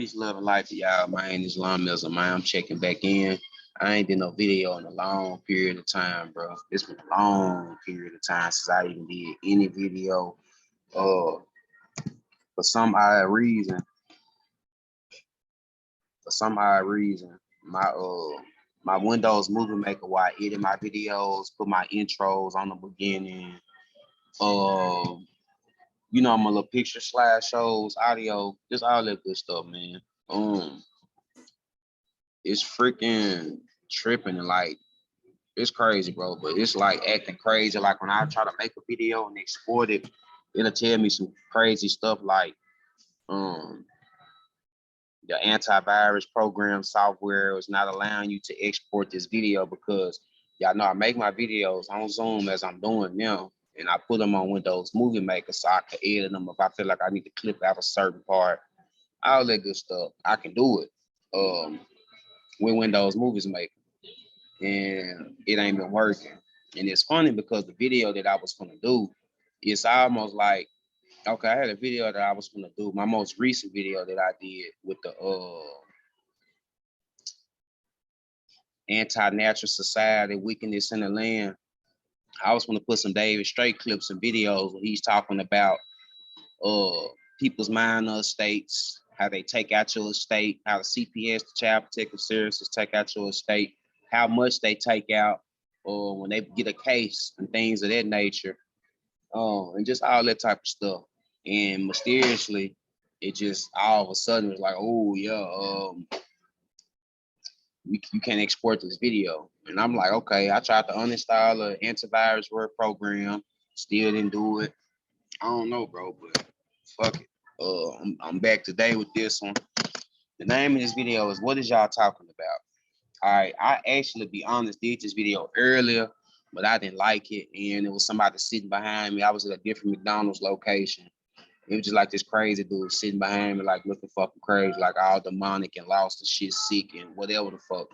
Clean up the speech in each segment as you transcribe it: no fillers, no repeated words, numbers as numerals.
Peace, love, and light to y'all. My name is Lamizzle, man. I'm checking back in. I ain't did no video in a long period of time, bro. It's been a long period of time since I even did any video. Uh, for some odd reason, for some odd reason, my Windows Movie Maker, where I edit my videos, put my intros on the beginning. Uh, my little picture slideshows, audio, just all that good stuff, man. Um, it's freaking tripping and like it's crazy, bro. But it's like acting crazy. Like when I try to make a video and export it, it'll tell me some crazy stuff like um the antivirus program software is not allowing you to export this video because y'all know I make my videos on Zoom as I'm doing them. And I put them on Windows Movie Maker so I can edit them if I feel like I need to clip out a certain part, all that good stuff. I can do it with Windows Movies Maker. And it ain't been working. And it's funny because the video that I was gonna do, it's almost like okay, I had a video that I was gonna do, my most recent video that I did with the anti-natural society, wickedness in the land. I was gonna put some David Straight clips and videos where he's talking about uh people's minor estates, how they take out your estate, how the CPS, the Child Protective Services, take out your estate, how much they take out, or when they get a case and things of that nature, and just all that type of stuff. And mysteriously, it just all of a sudden was like, oh yeah, you can't export this video. And I'm like, okay, I tried to uninstall an antivirus word program, still didn't do it. I don't know, bro, but fuck it. I'm back today with this one. The name of this video is What Is Y'all Talking About? All right, I actually, to be honest, did this video earlier, but I didn't like it. And it was somebody sitting behind me. I was at a different McDonald's location. It was just like this crazy dude sitting behind me, like looking fucking crazy, like all demonic and lost and shit sick and whatever the fuck.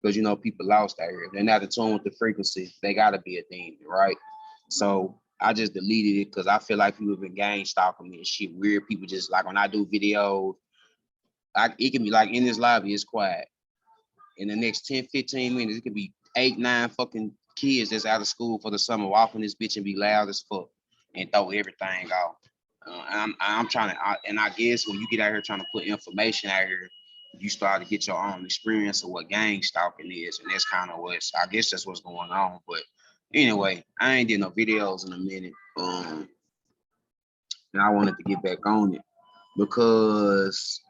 Because people lost out here. If they're not in tune with the frequency, they gotta be a demon, right? So I just deleted it because I feel like people have been gang stalking me and shit. Weird people just like when I do videos, it can be like in this lobby, it's quiet. In the next 10, 15 minutes, it could be 8, 9 fucking kids that's out of school for the summer walking this bitch and be loud as fuck and throw everything off. I'm trying to, and I guess when you get out here trying to put information out here, you start to get your own experience of what gang stalking is, and that's kind of I guess that's what's going on. But anyway, I ain't did no videos in a minute, and I wanted to get back on it because,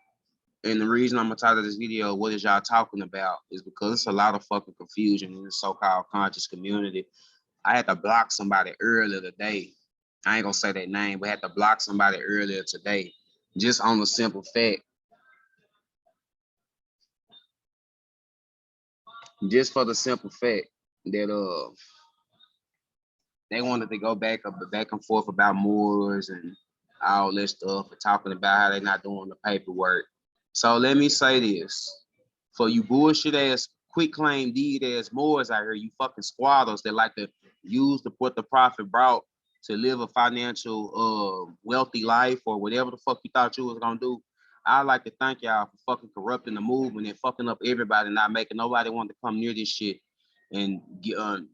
and the reason I'm gonna title this video, "What is y'all talking about?" is because it's a lot of fucking confusion in the so-called conscious community. I had to block somebody earlier today. I ain't gonna say that name, but I had to block somebody earlier today, just on the simple fact, just for the simple fact that they wanted to go back and forth about Moors and all this stuff and talking about how they're not doing the paperwork. So let me say this. For you bullshit ass quick claim deed ass Moors out here, you fucking squatters that like to use what the prophet brought to live a financial wealthy life or whatever the fuck you thought you was gonna do. I'd like to thank y'all for fucking corrupting the movement and fucking up everybody, not making nobody want to come near this shit and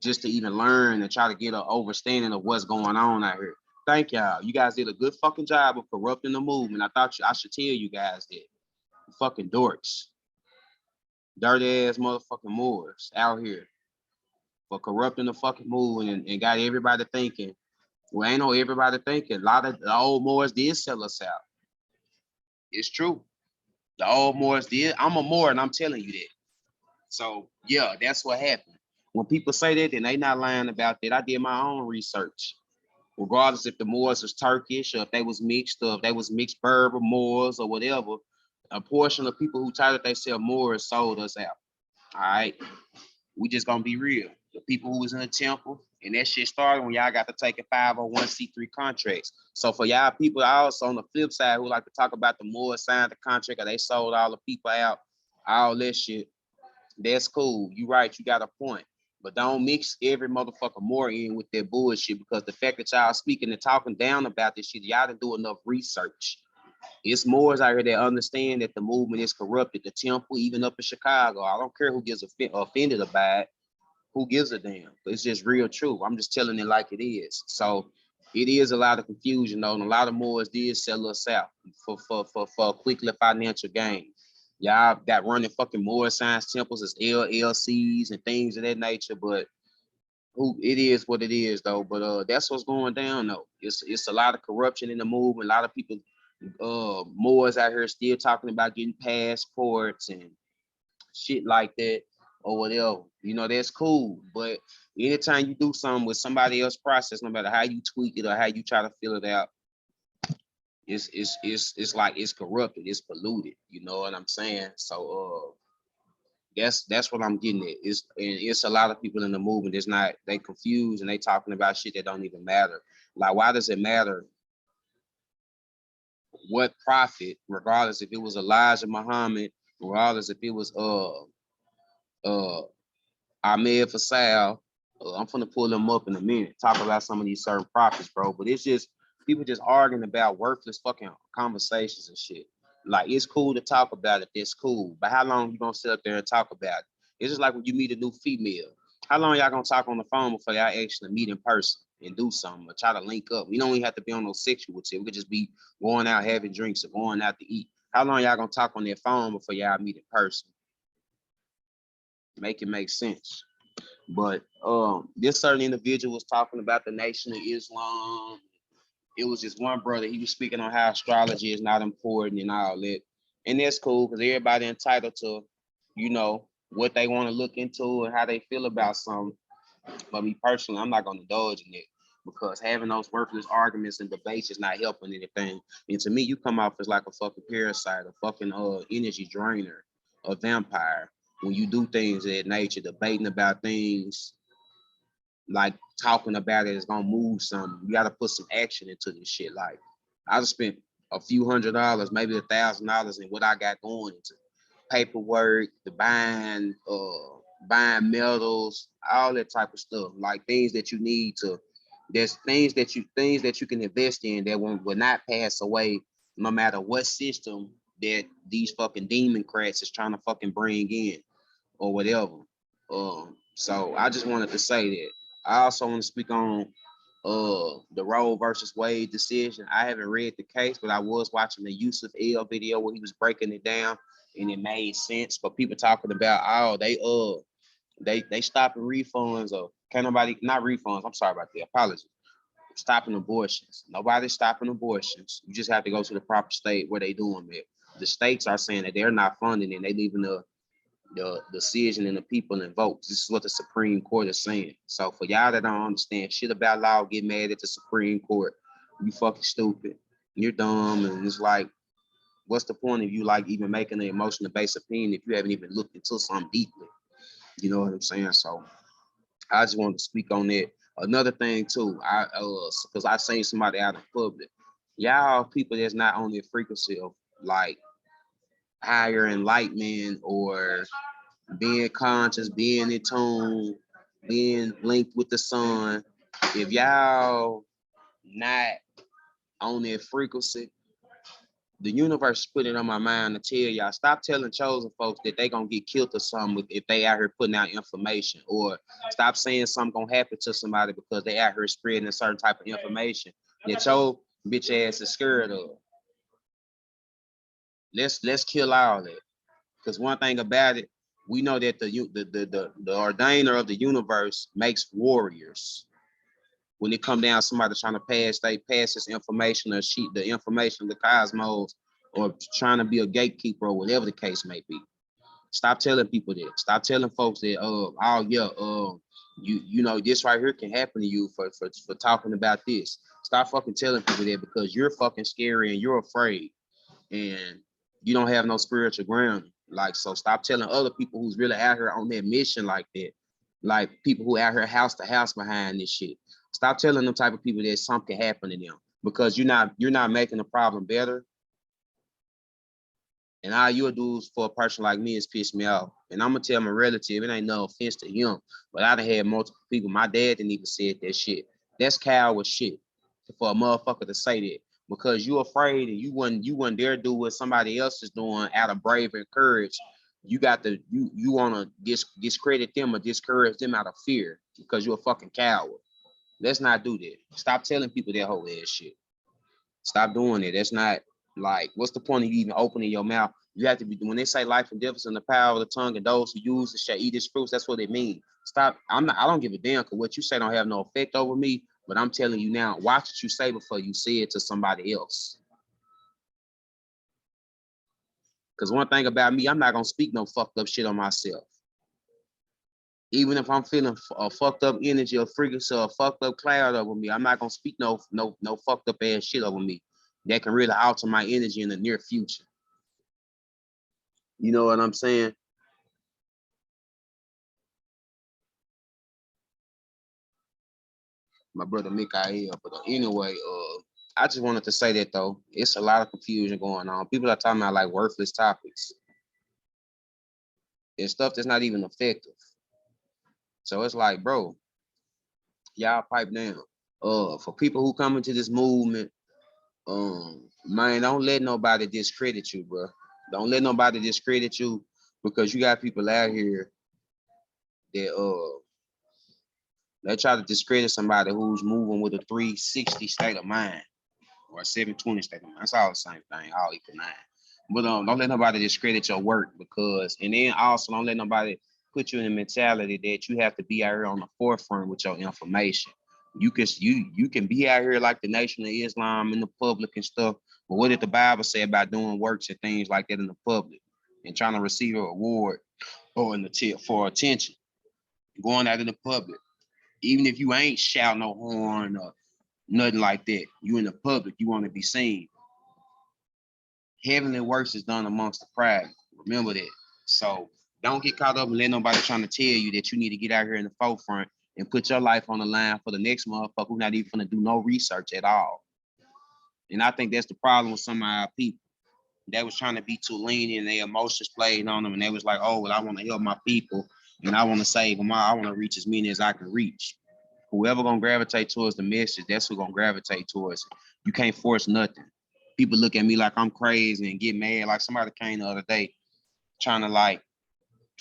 just to even learn and try to get an overstanding of what's going on out here. Thank y'all. You guys did a good fucking job of corrupting the movement. I should tell you guys that. You fucking dorks. Dirty ass motherfucking Moors out here for corrupting the fucking movement and got everybody thinking. Well, ain't no everybody thinking. A lot of the old Moors did sell us out. It's true. The old Moors did. I'm a Moor and I'm telling you that. So yeah, that's what happened. When people say that, then they not lying about that. I did my own research. Regardless if the Moors was Turkish or if they was mixed or if they was mixed Berber Moors or whatever, a portion of people who titled themselves Moors sold us out. All right. We just gonna be real. The people who was in the temple, and that shit started when y'all got to take a 501c3 contracts. So for y'all people also on the flip side who like to talk about the Moors signed the contract or they sold all the people out, all that shit, that's cool. You right, you got a point. But don't mix every motherfucker more in with that bullshit because the fact that y'all speaking and talking down about this shit, y'all didn't do enough research. It's Moors out here that understand that the movement is corrupted. The temple, even up in Chicago, I don't care who gets offended about it. Who gives a damn? It's just real truth. I'm just telling it like it is. So it is a lot of confusion though, and a lot of Moors did sell us out for a quick financial gain. Y'all got running fucking Moor science temples as LLCs and things of that nature, but who it is what it is though. But that's what's going down though. It's a lot of corruption in the movement. A lot of people, Moors out here still talking about getting passports and shit like that or whatever. You know, that's cool. But anytime you do something with somebody else's process, no matter how you tweak it or how you try to fill it out, it's like it's corrupted, it's polluted. You know what I'm saying? So that's what I'm getting at. It's a lot of people in the movement. It's not, they confused and they talking about shit that don't even matter. Like, why does it matter what prophet, regardless if it was Elijah Muhammad, regardless if it was Ahmed Fasal. I'm gonna pull them up in a minute, talk about some of these certain prophets, bro. But it's just people just arguing about worthless fucking conversations and shit. Like, it's cool to talk about it, that's cool. But how long you gonna sit up there and talk about it? It's just like when you meet a new female. How long y'all gonna talk on the phone before y'all actually meet in person and do something or try to link up? We don't even have to be on no sexual shit. We could just be going out having drinks or going out to eat. How long y'all gonna talk on their phone before y'all meet in person? Make it make sense. But this certain individual was talking about the Nation of Islam. It was just one brother. He was speaking on how astrology is not important and all that. And that's cool because everybody entitled to, you know, what they want to look into and how they feel about something. But me personally, I'm not going to indulge in it because having those worthless arguments and debates is not helping anything. And to me, you come off as like a fucking parasite, a fucking energy drainer, a vampire. When you do things of that nature, debating about things, like talking about it is gonna move something. You gotta put some action into this shit. Like, I just spent a few $100, maybe $1,000 in what I got going into paperwork, the buying metals, all that type of stuff. Like things that you need to, there's things that you can invest in that will not pass away no matter what system that these fucking demon crats is trying to fucking bring in or whatever. So I just wanted to say that. I also want to speak on the Roe versus Wade decision. I haven't read the case, but I was watching the Yusuf L video where he was breaking it down and it made sense. But people talking about, oh, they stopping refunds or can't nobody, not refunds, I'm sorry about the apology. Stopping abortions. Nobody's stopping abortions. You just have to go to the proper state where they doing it. The states are saying that they're not funding it. They leaving the decision and the people and votes. This is what the Supreme Court is saying. So for y'all that don't understand shit about law, get mad at the Supreme Court. You fucking stupid. You're dumb. And it's like, what's the point of you like even making an emotional based opinion if you haven't even looked into something deeply? You know what I'm saying? So I just wanted to speak on that. Another thing too, because I seen somebody out in public. Y'all people that's not on the frequency of like higher enlightenment or being conscious, being in tune, being linked with the sun. If y'all not on that frequency, the universe put it on my mind to tell y'all, stop telling chosen folks that they gonna get killed or something if they out here putting out information, or stop saying something gonna happen to somebody because they out here spreading a certain type of information that your bitch ass is scared of. Let's kill all that. Because one thing about it, we know that the ordainer of the universe makes warriors. When it come down, somebody trying to pass this information or the information of the cosmos, or trying to be a gatekeeper or whatever the case may be. Stop telling people that. Stop telling folks that, you know, this right here can happen to you for talking about this. Stop fucking telling people that because you're fucking scary and you're afraid and you don't have no spiritual grounding. Like, so stop telling other people who's really out here on that mission like that. Like people who out here house to house behind this shit. Stop telling them type of people that something can happen to them because you're not making the problem better. And all you'll do is for a person like me is piss me off. And I'm gonna tell my relative, it ain't no offense to him, but I done had multiple people. My dad didn't even say that shit. That's coward shit for a motherfucker to say that. because you're afraid and you wouldn't dare do what somebody else is doing out of brave and courage. You want to discredit them or discourage them out of fear because you're a fucking coward. Let's not do that. Stop telling people that whole ass shit. Stop doing it. That's not, like, what's the point of you even opening your mouth? You have to be, when they say life and death is in the power of the tongue, and those who use it shall eat its fruits. That's what it means. Stop. I don't give a damn because what you say don't have no effect over me. But I'm telling you now, watch what you say before you say it to somebody else. Because one thing about me, I'm not gonna speak no fucked up shit on myself. Even if I'm feeling a fucked up energy or freakish or a fucked up cloud over me, I'm not gonna speak no fucked up ass shit over me that can really alter my energy in the near future. You know what I'm saying? My brother Mikael. But anyway, I just wanted to say that though, it's a lot of confusion going on. People are talking about like worthless topics and stuff that's not even effective. So it's like, bro, y'all pipe down. For people who come into this movement, man, don't let nobody discredit you, bro. Don't let nobody discredit you because you got people out here that they try to discredit somebody who's moving with a 360 state of mind or a 720 state of mind. That's all the same thing, all equal nine. But don't let nobody discredit your work because, and then also don't let nobody put you in the mentality that you have to be out here on the forefront with your information. You can be out here like the Nation of Islam in the public and stuff, but what did the Bible say about doing works and things like that in the public and trying to receive a reward or in the tip for attention, going out in the public, even if you ain't shouting no horn or nothing like that, you in the public, you want to be seen. Heavenly works is done amongst the private. Remember that. So don't get caught up and let nobody trying to tell you that you need to get out here in the forefront and put your life on the line for the next motherfucker who's not even going to do no research at all. And I think that's the problem with some of our people. They was trying to be too lenient and their emotions played on them. And they was like, oh, well, I want to help my people and I want to save them. I want to reach as many as I can reach. Whoever gonna gravitate towards the message, that's who gonna gravitate towards it. You can't force nothing. People look at me like I'm crazy and get mad. Like somebody came the other day trying to like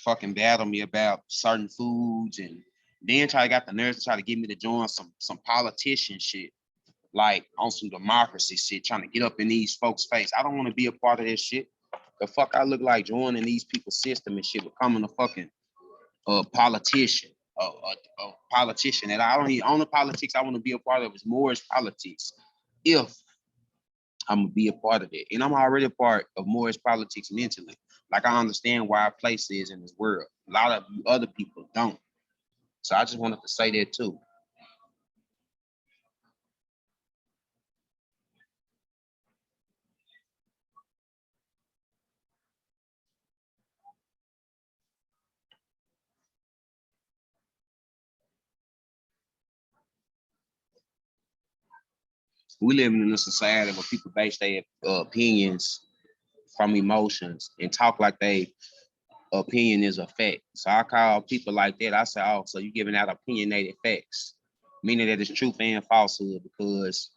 fucking battle me about certain foods and then try to got the nerves to try to get me to join some politician shit, like on some democracy shit, trying to get up in these folks' face. I don't want to be a part of this shit. The fuck I look like joining these people's system and shit, becoming a fucking politician. A politician that I don't even own the politics I want to be a part of is Moore's politics. If I'm gonna be a part of it, and I'm already a part of Moore's politics mentally. Like I understand where our place is in this world. A lot of you other people don't. So I just wanted to say that too. We living in a society where people base their opinions from emotions and talk like they opinion is a fact. So I call people like that. I say, oh, so you giving out opinionated facts, meaning that it's truth and falsehood because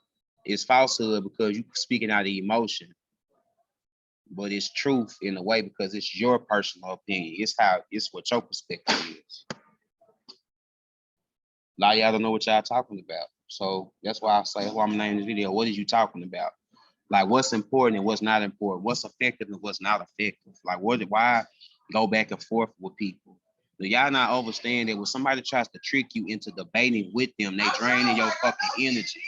it's falsehood because you speaking out of emotion, but it's truth in a way because it's your personal opinion. It's what your perspective is. A lot of y'all don't know what y'all talking about. So that's why I say, that's why I'm naming this video. What is you talking about? Like what's important and what's not important, what's effective and what's not effective. Like why go back and forth with people? Do y'all not understand that when somebody tries to trick you into debating with them, they draining your fucking energy.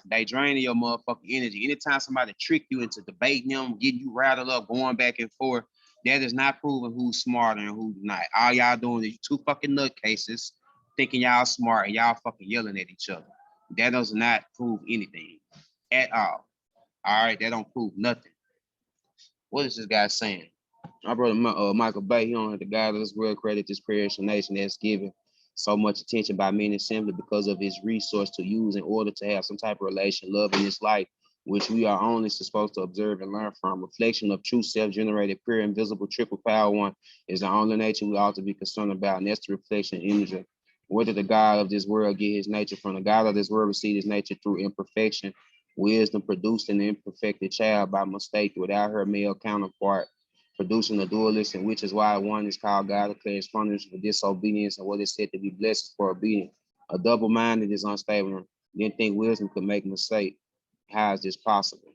They draining your motherfucking energy. Anytime somebody trick you into debating them, getting you rattled up, going back and forth, that is not proving who's smarter and who's not. All y'all doing is two fucking nutcases thinking y'all smart and y'all fucking yelling at each other. That does not prove anything at all. All right, that don't prove nothing. What is this guy saying? My brother Michael Bay, he don't have the God of this world credit this creation nation that's given so much attention by many simply because of his resource to use in order to have some type of relation, love in this life, which we are only supposed to observe and learn from. Reflection of true self-generated, pure, invisible, triple power one is the only nature we ought to be concerned about, and that's the reflection energy. Where did the God of this world get his nature from? The God of this world received his nature through imperfection Wisdom produced an imperfected child by mistake without her male counterpart, producing a dualist, and which is why one is called God declares punishment for disobedience, and what is said to be blessed for obedience. A double-minded is unstable. Didn't think wisdom could make a mistake. How is this possible?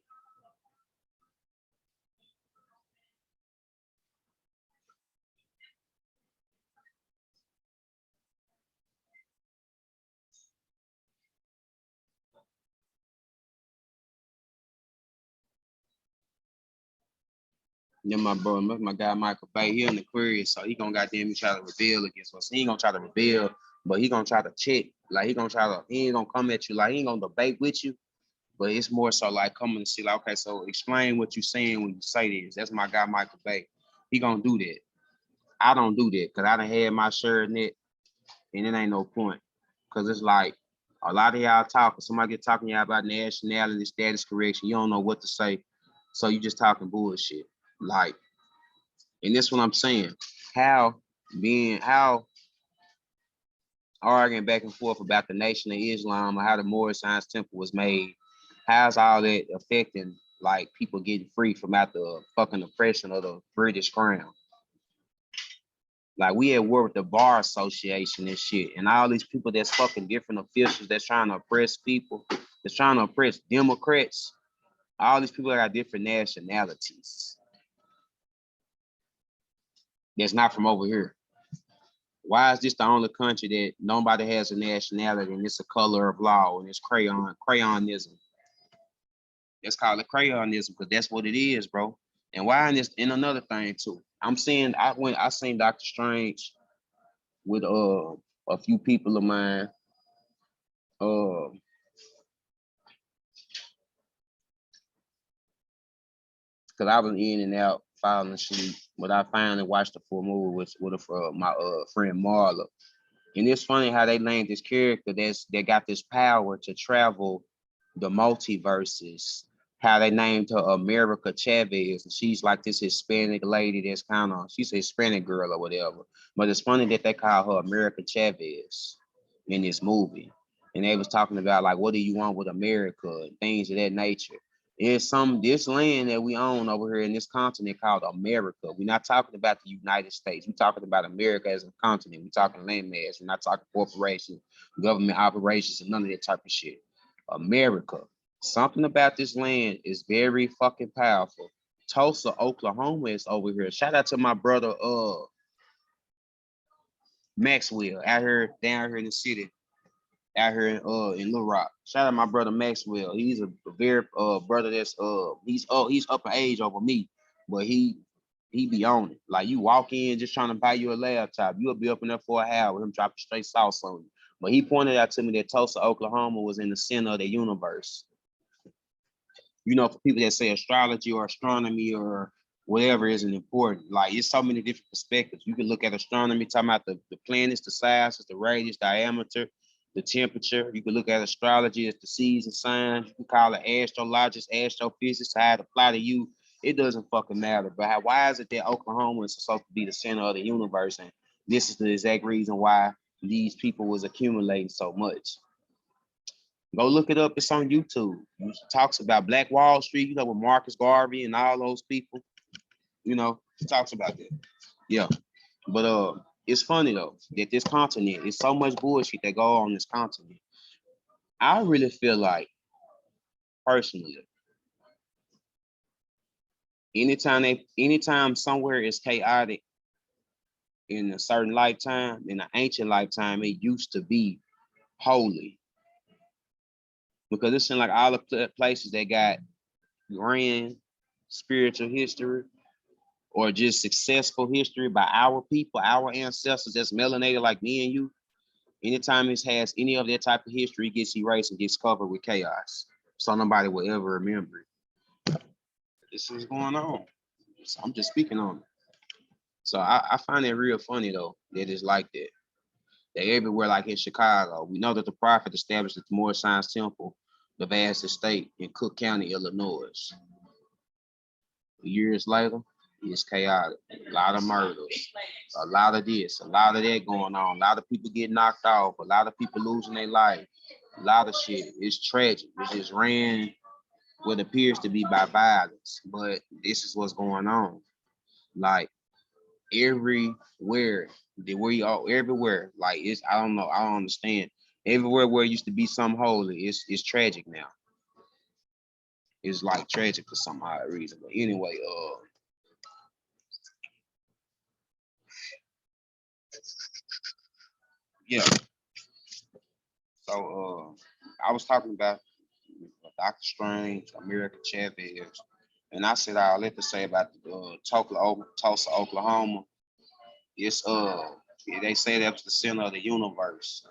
Then my bro, my guy Michael Bay, he in the Aquarius, so he gonna goddamn try to rebel against us. He ain't gonna try to rebel, but he gonna try to check. Like he ain't gonna come at you, like he ain't gonna debate with you, but it's more so like coming to see, like, okay, so explain what you're saying when you say this. That's my guy Michael Bay. He gonna do that. I don't do that because I done had my share in it, and it ain't no point. Cause it's like a lot of y'all talking, somebody get talking to y'all about nationality, status correction, you don't know what to say. So you just talking bullshit. Like, and this what I'm saying. How arguing back and forth about the Nation of Islam or how the Moorish Science Temple was made, how's all that affecting like people getting free from out the fucking oppression of the British Crown? Like we at war with the Bar Association and shit, and all these people that's fucking different officials that's trying to oppress people, that's trying to oppress Democrats. All these people that got different nationalities. That's not from over here. Why is this the only country that nobody has a nationality and it's a color of law and it's crayonism? That's called a crayonism because that's what it is, bro. And why in this? And another thing too, I'm saying I seen Doctor Strange with a few people of mine. Uh, because I was in and out falling asleep, but I finally watched the full movie with my friend Marla. And it's funny how they named this character that got this power to travel the multiverses. How they named her America Chavez, and she's like this Hispanic lady that's kind of she's a Hispanic girl or whatever. But it's funny that they call her America Chavez in this movie, and they was talking about like what do you want with America and things of that nature. It's this land that we own over here in this continent called America. We're not talking about the United States. We're talking about America as a continent. We're talking landmass. We're not talking corporations, government operations, and none of that type of shit. America. Something about this land is very fucking powerful. Tulsa, Oklahoma is over here. Shout out to my brother Maxwell out here down here in the city, out here in Little Rock. Shout out my brother Maxwell. He's a very brother that's he's upper age over me, but he be on it. Like you walk in just trying to buy you a laptop, you'll be up in there for a hour with him dropping straight sauce on you. But he pointed out to me that Tulsa, Oklahoma was in the center of the universe. For people that say astrology or astronomy or whatever isn't important. Like it's so many different perspectives. You can look at astronomy, talking about the planets, the sizes, the radius, diameter, the temperature. You can look at astrology as the season signs. You can call it astrologist, astrophysics, how it apply to you. It doesn't fucking matter. But why is it that Oklahoma is supposed to be the center of the universe? And this is the exact reason why these people was accumulating so much. Go look it up. It's on YouTube. It talks about Black Wall Street, with Marcus Garvey and all those people. It talks about that. Yeah. But it's funny though that this continent is so much bullshit that go on this continent. I really feel like personally, anytime somewhere is chaotic in a certain lifetime, in an ancient lifetime, it used to be holy. Because it seems like all the places that got grand spiritual history or just successful history by our people, our ancestors that's melanated like me and you, anytime it has any of that type of history, it gets erased and gets covered with chaos. So nobody will ever remember it. This is going on. So I'm just speaking on it. So I find it real funny though that it's like that. They everywhere, like in Chicago. We know that the prophet established the Moorish Science Temple, the vast estate in Cook County, Illinois. Years later, it's chaotic. A lot of murders, a lot of this, a lot of that going on. A lot of people get knocked off. A lot of people losing their life. A lot of shit. It's tragic. It just ran what appears to be by violence, but this is what's going on. Like everywhere, where you all everywhere, like it's I don't know, I don't understand. Everywhere where it used to be some holy, it's tragic now. It's like tragic for some odd reason. But anyway, yeah. So I was talking about Dr. Strange, America Chavez, and I said I'll let to say about Tulsa, Oklahoma. It's they say that's the center of the universe.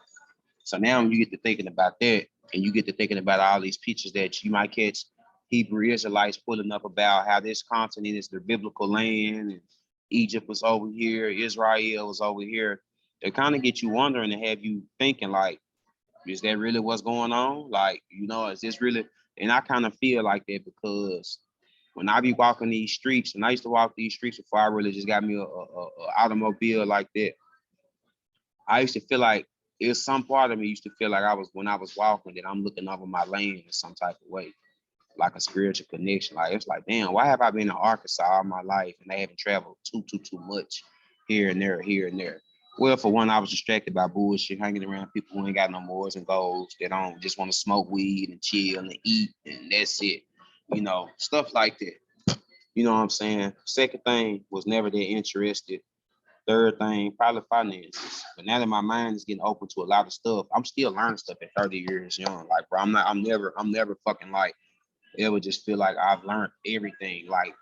So now you get to thinking about that, and you get to thinking about all these pictures that you might catch Hebrew Israelites pulling up about how this continent is their biblical land, and Egypt was over here, Israel was over here. They kind of get you wondering and have you thinking like, is that really what's going on? Like, is this really? And I kind of feel like that because when I be walking these streets, and I used to walk these streets before I really just got me a automobile like that. I used to feel like it's some part of me used to feel like I was when I was walking that I'm looking over my lane in some type of way, like a spiritual connection. Like it's like, damn, why have I been in Arkansas all my life and I haven't traveled too much here and there, here and there? Well, for one, I was distracted by bullshit, hanging around people who ain't got no morals and goals. They don't just want to smoke weed and chill and eat, and that's it. Stuff like that. You know what I'm saying? Second thing was never that interested. Third thing, probably finances. But now that my mind is getting open to a lot of stuff, I'm still learning stuff at 30 years young. Like, bro, I'm never fucking like ever just feel like I've learned everything. Like,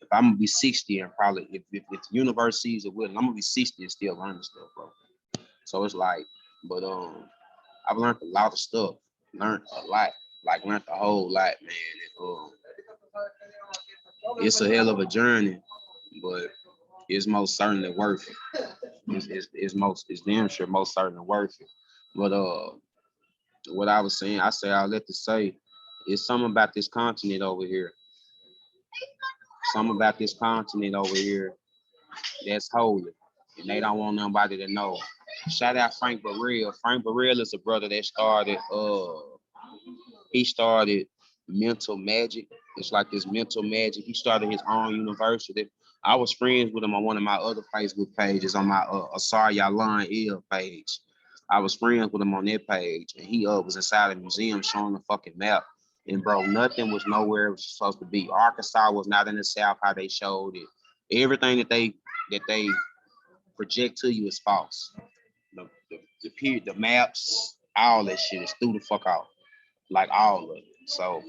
if I'm gonna be 60 and probably if the universe sees it will, I'm gonna be 60 and still learning stuff, bro. So it's like, but I've learned a lot of stuff, learned a lot, like learned a whole lot, man. It's a hell of a journey, but it's most certainly worth it. It's damn sure most certainly worth it. But what I was saying, I say I'll let to say, it's something about this continent over here. Something about this continent over here that's holy, and they don't want nobody to know. Shout out Frank Burrell. Frank Burrell is a brother that started. He started Mental Magic. It's like this mental magic. He started his own university. I was friends with him on one of my other Facebook pages on my Asar Yalan L page. I was friends with him on that page, and he was inside a museum showing the fucking map. And bro, nothing was nowhere it was supposed to be. Arkansas was not in the South how they showed it. Everything that they project to you is false. The maps, all that shit is through the fuck out, like all of it. So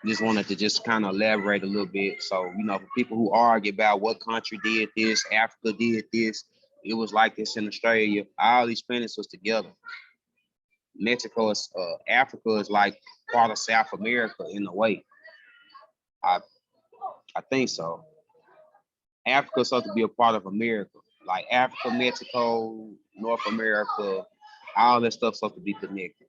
just wanted to just kind of elaborate a little bit. So, for people who argue about what country did this, Africa did this, it was like this in Australia. All these planets was together. Mexico is, Africa is like part of South America in a way. I I think so. Africa's supposed to be a part of America. Like Africa, Mexico, North America, all that stuff's supposed to be connected.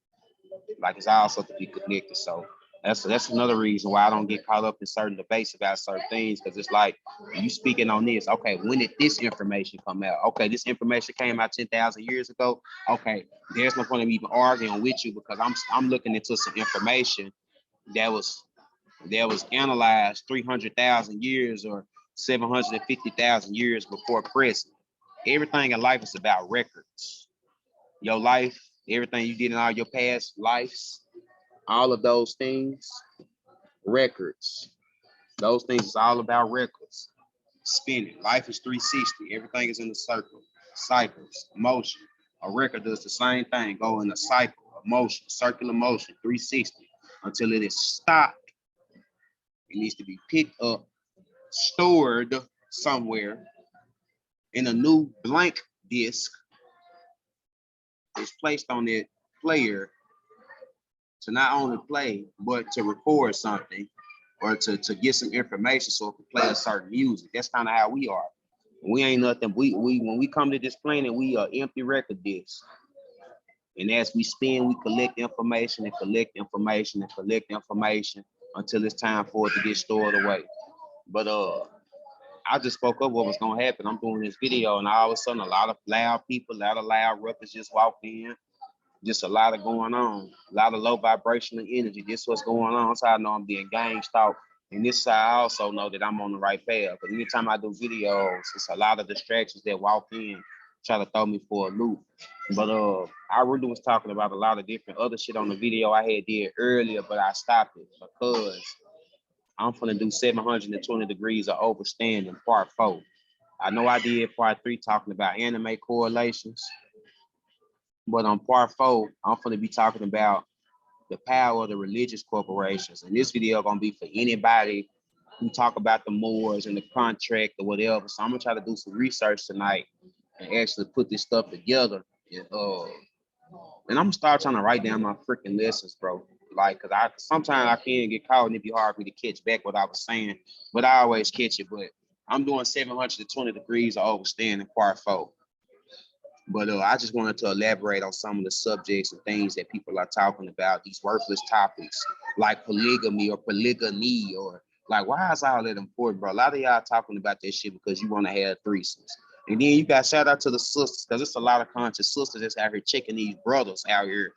Like it's all supposed to be connected. So that's another reason why I don't get caught up in certain debates about certain things, because it's like you speaking on this. Okay, when did this information come out? Okay, this information came out 10,000 years ago. Okay, there's no point in me even arguing with you because I'm looking into some information that was analyzed 300,000 years or 750,000 years before present. Everything in life is about records. Your life, everything you did in all your past lives, all of those things, records. Those things is all about records. Spinning. Life is 360. Everything is in a circle. Cycles, motion. A record does the same thing. Go in a cycle, of motion, circular motion, 360 until it is stopped. It needs to be picked up, stored somewhere in a new blank disk. Is placed on that player to not only play, but to record something or to get some information so it can play a certain music. That's kind of how we are. We ain't nothing. We when we come to this planet, we are empty record discs. And as we spin, we collect information and collect information and collect information until it's time for it to get stored away. But I just spoke up what was gonna happen. I'm doing this video, and all of a sudden, a lot of loud people, a lot of loud rappers just walked in. Just a lot of going on, a lot of low vibrational energy. This what's going on. So I know I'm being gang stalked. And this side I also know that I'm on the right path. But anytime I do videos, it's a lot of distractions that walk in, try to throw me for a loop. But I really was talking about a lot of different other shit on the video I had did earlier, but I stopped it because I'm gonna do 720 degrees of overstanding part 4. I know I did part 3 talking about anime correlations, but on part 4, I'm gonna be talking about the power of the religious corporations. And this video gonna be for anybody who talk about the Moors and the contract or whatever. So I'm gonna try to do some research tonight and actually put this stuff together. And I'm gonna start trying to write down my freaking lessons, bro. Like, cause I sometimes I can get caught and it'd be hard for me to catch back what I was saying, but I always catch it. But I'm doing 720 degrees of overstanding part 4. But I just wanted to elaborate on some of the subjects and things that people are talking about, these worthless topics like polygamy or polygamy, or like, why is all that important, bro? A lot of y'all talking about this shit because you want to have threesomes. And then you got shout out to the sisters, because it's a lot of conscious sisters that's out here checking these brothers out here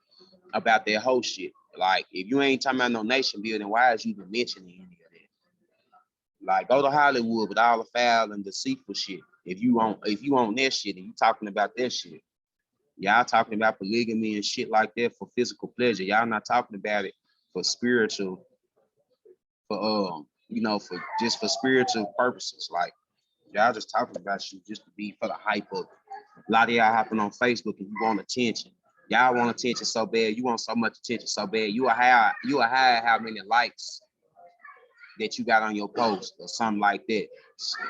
about their whole shit. Like, if you ain't talking about no nation building, why is you even mentioning any of that? Like, go to Hollywood with all the foul and deceitful shit. If you want that shit and you talking about that shit, y'all talking about polygamy and shit like that for physical pleasure. Y'all not talking about it for spiritual, for for just for spiritual purposes. Like, y'all just talking about shit just to be for the hype of it. A lot of y'all hopping on Facebook and you want attention. Y'all want attention so bad. You want so much attention so bad. You will hide how many likes that you got on your post or something like that.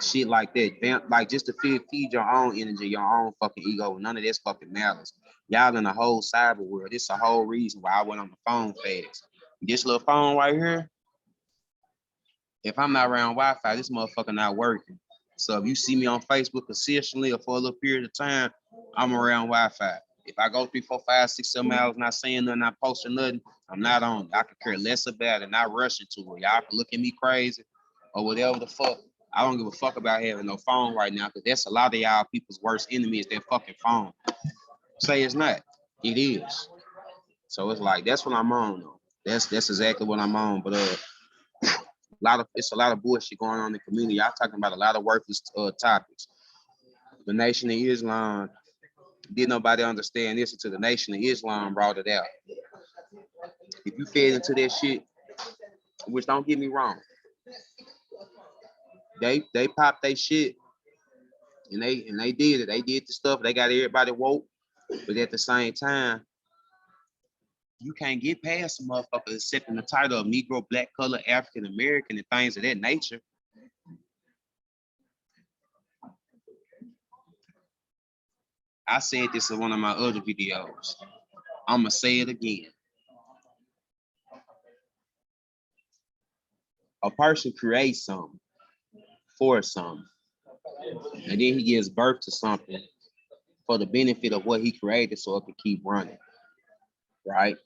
Shit like that. Like, just to feed your own energy, your own fucking ego. None of this fucking matters. Y'all in the whole cyber world. This is the whole reason why I went on the phone fast. This little phone right here, if I'm not around Wi-Fi, this motherfucker not working. So if you see me on Facebook consistently or for a little period of time, I'm around Wi-Fi. If I go 3, 4, 5, 6, 7 hours not saying nothing, not posting nothing, I'm not on it. I could care less about it, not rushing to it. Y'all can look at me crazy or whatever the fuck. I don't give a fuck about having no phone right now, because that's a lot of y'all people's worst enemy is their fucking phone. Say it's not. It is. So it's like, that's what I'm on though. That's exactly what I'm on. But it's a lot of bullshit going on in the community. Y'all talking about a lot of worthless topics. The Nation of Islam, did nobody understand this until the Nation of Islam brought it out. If you fed into that shit, which don't get me wrong, they popped their shit and they did it. They did the stuff. They got everybody woke, but at the same time, you can't get past a motherfucker accepting the title of Negro, Black, Color, African American, and things of that nature. I said this in one of my other videos. I'm gonna say it again. A person creates something for something, and then he gives birth to something for the benefit of what he created so it could keep running, right?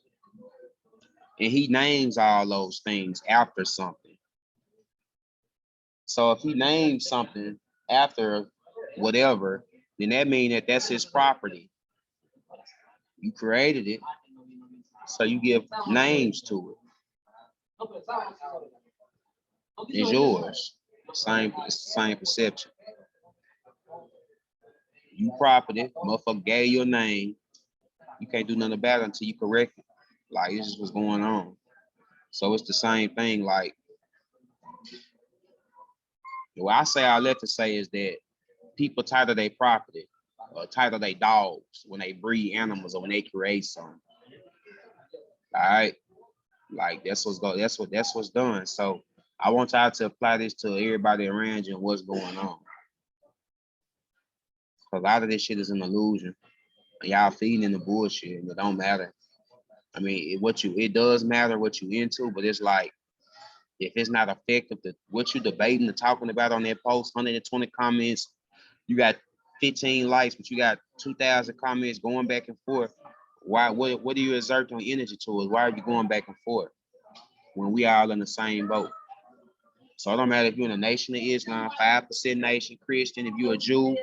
And he names all those things after something. So if he names something after whatever, then that means that that's his property. You created it, so you give names to it. It's yours. Same perception. You property, motherfucker gave you a name. You can't do nothing about it until you correct it. Like, this is what's going on. So it's the same thing. Like, what I say all that to say is that people title their property or title their dogs when they breed animals or when they create something. All right, like that's what's done. So I want y'all to apply this to everybody around you and what's going on. A lot of this shit is an illusion. Y'all feeding in the bullshit and it don't matter. I mean, it does matter what you into, but it's like, if it's not effective, what you debating and talking about on that post, 120 comments, you got 15 likes, but you got 2,000 comments going back and forth. Why? What do you exert on energy towards? Why are you going back and forth when we all in the same boat? So it don't matter if you're in the Nation of Islam, 5% nation, Christian, if you're a Jew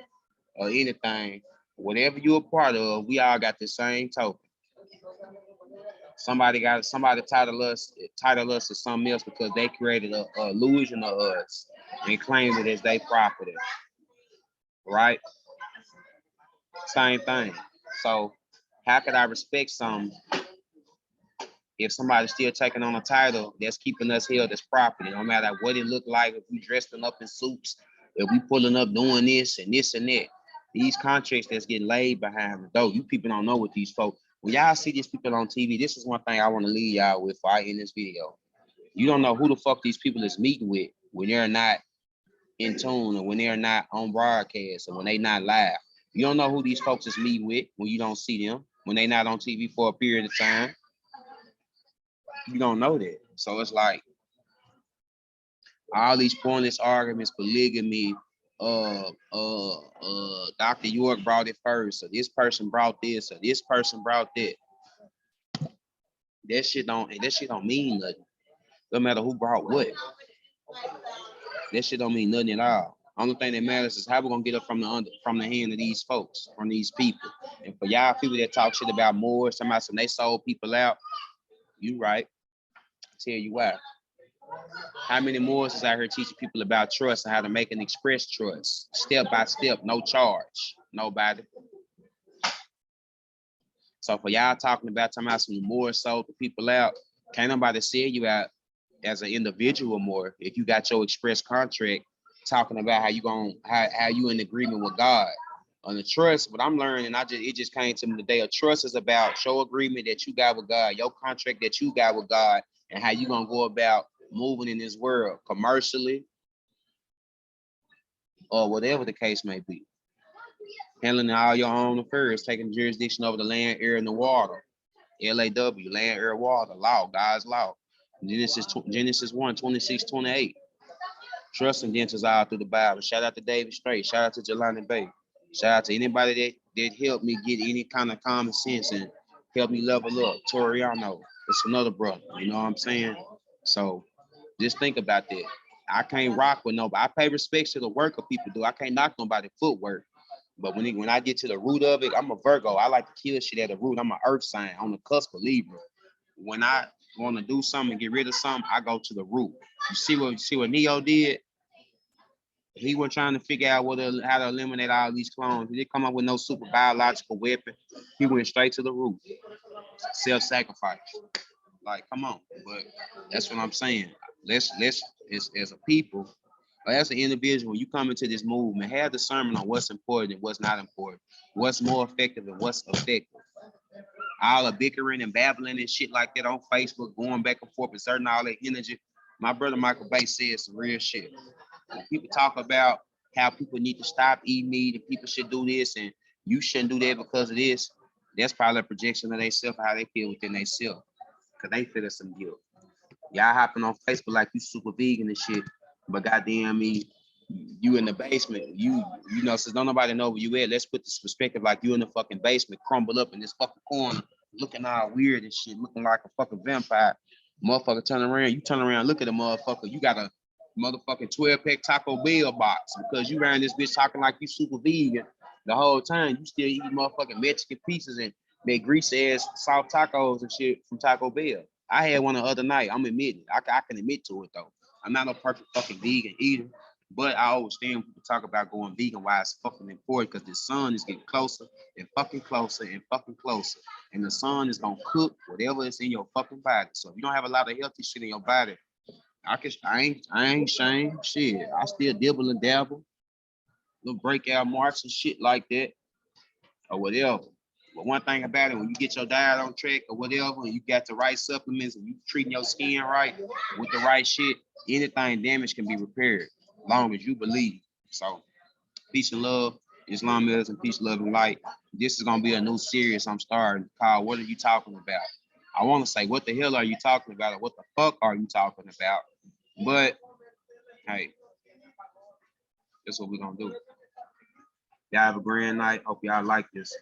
or anything, whatever you're a part of, we all got the same token. Somebody title us to something else because they created a illusion of us and claimed it as their property, right? Same thing. So how could I respect something if somebody's still taking on a title that's keeping us held as property, no matter what it look like, if we dressing up in suits, if we pulling up doing this and this and that. These contracts that's getting laid behind the door, you people don't know what these folks. When y'all see these people on TV, this is one thing I want to leave y'all with before I end this video. You don't know who the fuck these people is meeting with when they're not in tune or when they're not on broadcast or when they not live. You don't know who these folks is meeting with when you don't see them, when they not on TV for a period of time. You don't know that. So it's like all these pointless arguments, polygamy, Dr. York brought it first, or this person brought this, or this person brought that. That shit don't mean nothing. No matter who brought what. That shit don't mean nothing at all. Only thing that matters is how we're gonna get up from the hand of these folks, from these people. And for y'all people that talk shit about Moors, somebody they sold people out, you right. I'll tell you why. How many Moors is out here teaching people about trust and how to make an express trust, step by step, no charge, nobody. So for y'all talking about some Moors sold the people out, can't nobody sell you out as an individual more if you got your express contract talking about how you in agreement with God. On the trust, what I'm learning, it just came to me today. A trust is about your agreement that you got with God, your contract that you got with God, and how you gonna go about moving in this world commercially or whatever the case may be. Handling all your own affairs, taking jurisdiction over the land, air, and the water. LAW, land, air, water, law, God's law. Genesis 1, 26, 28. Trust and dentures all through the Bible. Shout out to David Strait. Shout out to Jelani Bay. Shout out to anybody that helped me get any kind of common sense and help me level up. Toriano, it's another brother. You know what I'm saying? So just think about that. I can't rock with nobody. I pay respect to the work of people do. I can't knock nobody's footwork. But when I get to the root of it, I'm a Virgo. I like to kill shit at the root. I'm an earth sign on the cusp of Libra. When I want to do something and get rid of something, I go to the root. You see what Neo did? He was trying to figure out how to eliminate all these clones. He didn't come up with no super biological weapon. He went straight to the root. Self-sacrifice. Like, come on. But that's what I'm saying. Let's as a people, or as an individual, when you come into this movement, have discernment on what's important and what's not important, what's more effective and what's effective. All the bickering and babbling and shit like that on Facebook, going back and forth, exerting all that energy. My brother Michael Bay said some real shit. When people talk about how people need to stop eating meat and people should do this and you shouldn't do that because of this, that's probably a projection of themselves, how they feel within themselves, because they feel some guilt. Y'all hopping on Facebook like you super vegan and shit, but goddamn me, you in the basement. You know, since don't nobody know where you at, let's put this perspective like you in the fucking basement, crumbled up in this fucking corner, looking all weird and shit, looking like a fucking vampire. Motherfucker turn around, you turn around, look at the motherfucker, you got a motherfucking 12-pack Taco Bell box because you ran this bitch talking like you super vegan the whole time. You still eating motherfucking Mexican pizzas and they greasy ass soft tacos and shit from Taco Bell. I had one the other night. I'm admitting. I can admit to it though. I'm not no perfect fucking vegan eater, but I understand when people talk about going vegan, why it's fucking important, because the sun is getting closer and fucking closer and fucking closer. And the sun is gonna cook whatever is in your fucking body. So if you don't have a lot of healthy shit in your body, I ain't shame. Shit, I still dibble and dabble. Little breakout marks and shit like that. Or whatever. But one thing about it, when you get your diet on track or whatever, and you got the right supplements and you treating your skin right with the right shit, anything damage can be repaired as long as you believe. So peace and love, Islamism, peace, love, and light. This is gonna be a new series I'm starting called What Are You Talking About? I want to say, what the hell are you talking about? Or what the fuck are you talking about? But hey, that's what we're gonna do. Y'all have a grand night. Hope y'all like this.